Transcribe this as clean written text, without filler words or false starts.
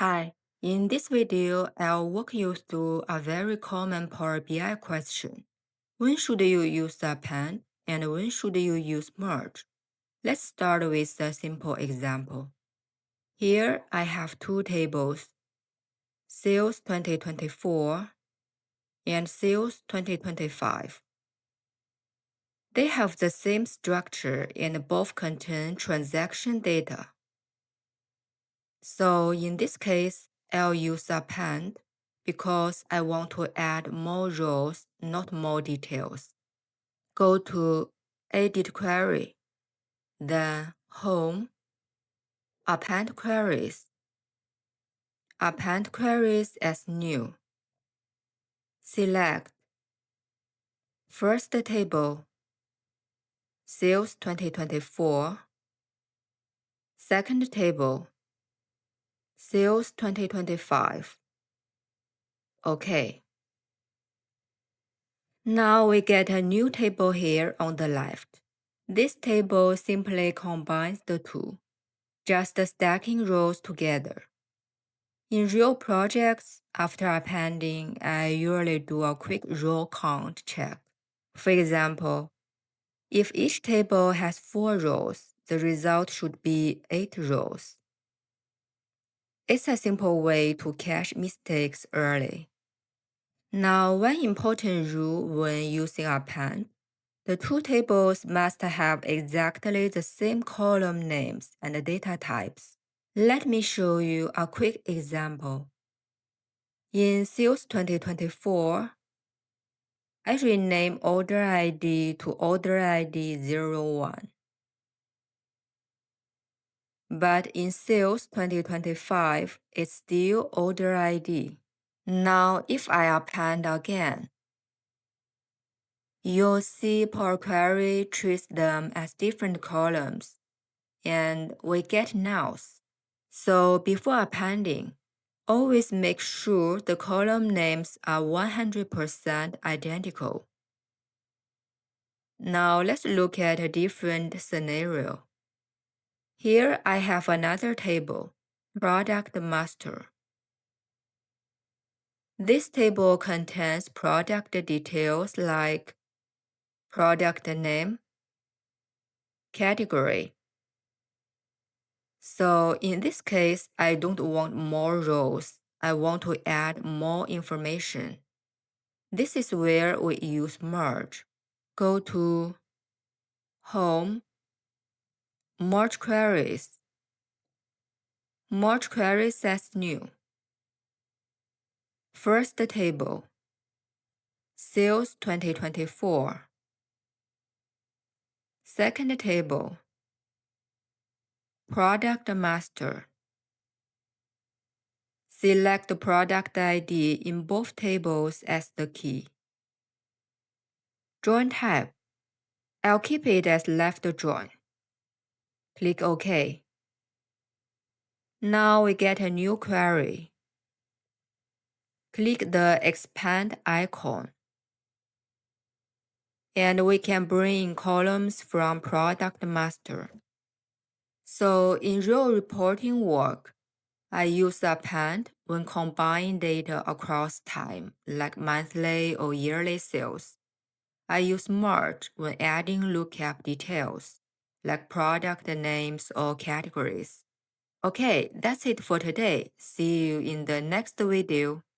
Hi, in this video, I'll walk you through a very common Power BI question. When should you use append and when should you use merge? Let's start with a simple example. Here I have two tables, Sales 2024 and Sales 2025. They have the same structure and both contain transaction data. So in this case, I'll use append because I want to add more rows, not more details. Go to Edit Query, then Home, Append Queries. Append Queries as New. Select First Table, Sales 2024. Second Table, Sales 2025. OK. Now we get a new table here on the left. This table simply combines the two, just stacking rows together. In real projects, after appending, I usually do a quick row count check. For example, if each table has 4 rows, the result should be 8 rows. It's a simple way to catch mistakes early. Now, one important rule when using append: the two tables must have exactly the same column names and data types. Let me show you a quick example. In Sales 2024, I rename Order ID to Order ID 01. But in Sales 2025, it's still Order ID. Now, if I append again, you'll see Power Query treats them as different columns, and we get nulls. So before appending, always make sure the column names are 100% identical. Now let's look at a different scenario. Here I have another table, Product Master. This table contains product details like product name, category. So in this case, I don't want more rows. I want to add more information. This is where we use merge. Go to Home, Merge Queries. Merge Queries as New. First table, Sales 2024. Second table, Product Master. Select the product ID in both tables as the key. Join type. I'll keep it as left join. Click OK. Now we get a new query. Click the Expand icon. And we can bring in columns from Product Master. So in real reporting work, I use append when combining data across time, like monthly or yearly sales. I use merge when adding lookup details, like product names or categories. Okay, that's it for today. See you in the next video.